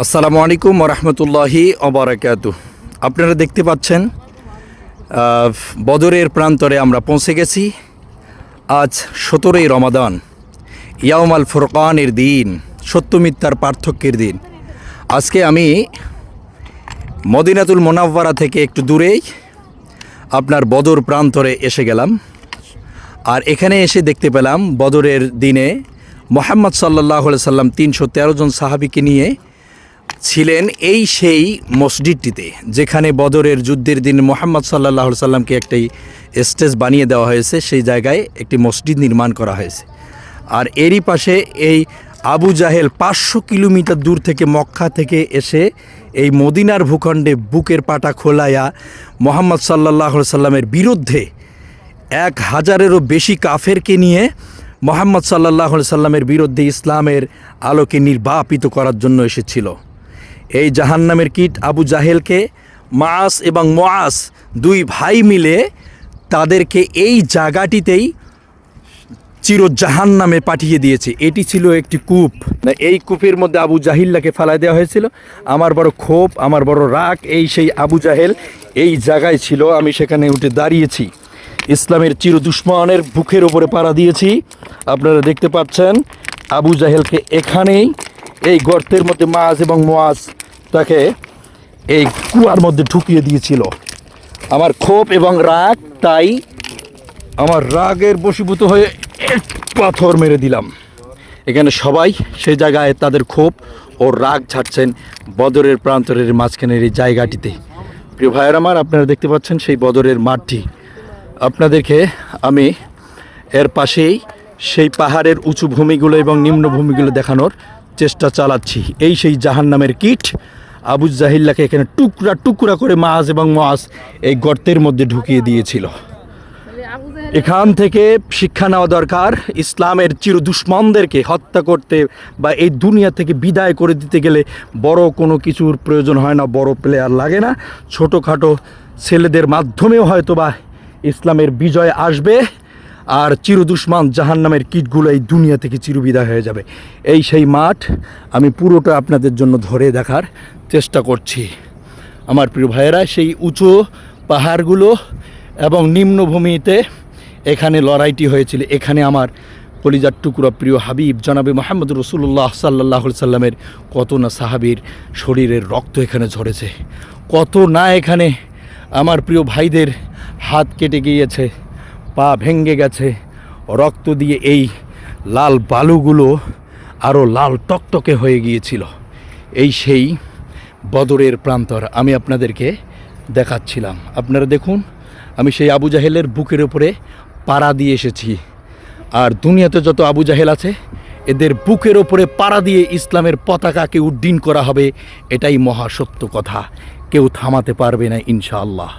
আসসালামু আলাইকুম ওরহমতুল্লাহি ওবারাকাতুহ। আপনারা দেখতে পাচ্ছেন বদরের প্রান্তরে আমরা পৌঁছে গেছি। আজ 17ই রমাদান, ইয়াউমাল ফুরকানের দিন, সত্য মিথ্যার পার্থক্যের দিন। আজকে আমি মদিনাতুল মুনাওয়ারা থেকে একটু দূরেই আপনার বদর প্রান্তরে এসে গেলাম। আর এখানে এসে দেখতে পেলাম বদরের দিনে মুহাম্মদ সাল্লাল্লাহু আলাইহি সাল্লাম 313 জন সাহাবীকে নিয়ে ছিলেন এই সেই মসজিদটিতে, যেখানে বদরের যুদ্ধের দিন মুহাম্মদ সাল্লাল্লাহু আলাইহি সাল্লামকে একটি স্টেজ বানিয়ে দেওয়া হয়েছে। সেই জায়গায় একটি মসজিদ নির্মাণ করা হয়েছে। আর এরই পাশে এই আবু জাহেল 500 কিলোমিটার দূর থেকে মক্কা থেকে এসে এই মদিনার ভূখণ্ডে বুকের পাটা খোলাইয়া মুহাম্মদ সাল্লাল্লাহু আলাইহি সাল্লামের বিরুদ্ধে 1000-এরও বেশি কাফেরকে নিয়ে মুহাম্মদ সাল্লাল্লাহু আলাইহি সাল্লামের বিরুদ্ধে ইসলামের আলোকে নির্বাপিত করার জন্য এসেছিল। এই জাহান্নামের কীট আবু জাহেলকে মাআস এবং মুআস দুই ভাই মিলে তাদেরকে এই জায়গাটিতেই চির জাহান্নামে পাঠিয়ে দিয়েছে। এটি ছিল একটি কূপ। এই কূপের মধ্যে আবু জাহিল্লাকে ফেলাই দেওয়া হয়েছিল। আমার বড় ক্ষোভ, আমার বড় রাগ, এই সেই আবু জাহেল এই জায়গায় ছিল। আমি সেখানে উঠে দাঁড়িয়েছি, ইসলামের চির দুশ্মনের বুকের ওপরে পাড়া দিয়েছি। আপনারা দেখতে পাচ্ছেন আবু জাহেলকে এখানেই এই গর্তের মধ্যে মাআস এবং মুআস তাকে এই কুয়ার মধ্যে ঢুকিয়ে দিয়েছিল। আমার ক্ষোভ এবং রাগ, তাই আমার রাগের বশীভূত হয়ে পাথর মেরে দিলাম। এখানে সবাই সেই জায়গায় তাদের ক্ষোভ ও রাগ ছাড়ছেন বদরের প্রান্তরের মাঝখানের এই জায়গাটিতে। প্রিয় ভাইয়ের আমার, আপনারা দেখতে পাচ্ছেন সেই বদরের মাঠটি। আপনাদেরকে আমি এর পাশেই সেই পাহাড়ের উঁচু ভূমিগুলো এবং নিম্ন ভূমিগুলো দেখানোর চেষ্টা চালাচ্ছি। এই সেই জাহান্নামের কীট আবু জাহিল্লাকে এখানে টুকরা টুকরা করে মাআস এবং মুআস এই গর্তের মধ্যে ঢুকিয়ে দিয়েছিল। এখান থেকে শিক্ষা নেওয়া দরকার, ইসলামের চির দুশ্মনদেরকে হত্যা করতে বা এই দুনিয়া থেকে বিদায় করে দিতে গেলে বড় কোনো কিছুর প্রয়োজন হয় না, বড় প্লেয়ার লাগে না। ছোটোখাটো ছেলেদের মাধ্যমেও হয়তো বা ইসলামের বিজয় আসবে, আর চির দুশ্মন জাহান্নামের কীটগুলো এই দুনিয়া থেকে চিরবিদায় হয়ে যাবে। এই সেই মাঠ, আমি পুরোটা আপনাদের জন্য ধরে দেখার চেষ্টা করছি। আমার প্রিয় ভাইয়েরা, সেই উঁচু পাহাড়গুলো এবং নিম্নভূমিতে এখানে লড়াইটি হয়েছিল। এখানে আমার কলিজার টুকরা প্রিয় হাবিব জনাবে মুহাম্মদ রাসূলুল্লাহ সাল্লাল্লাহু আলাইহি সাল্লামের কত না সাহাবীর শরীরের রক্ত এখানে ঝরেছে, কত না এখানে আমার প্রিয় ভাইদের হাত কেটে গিয়েছে, পা ভেঙে গেছে। রক্ত দিয়ে এই লাল বালুগুলো আরও লাল টকটকে হয়ে গিয়েছিল। এই সেই বদরের প্রান্তর আমি আপনাদেরকে দেখাচ্ছিলাম। আপনারা দেখুন, আমি সেই আবু জাহেলের বুকের উপরে পাড়া দিয়ে এসেছি। আর দুনিয়াতে যত আবু জাহেল আছে, এদের বুকের ওপরে পাড়া দিয়ে ইসলামের পতাকাকে উড্ডীন করা হবে। এটাই মহাসত্য কথা, কেউ থামাতে পারবে না ইনশাআল্লাহ।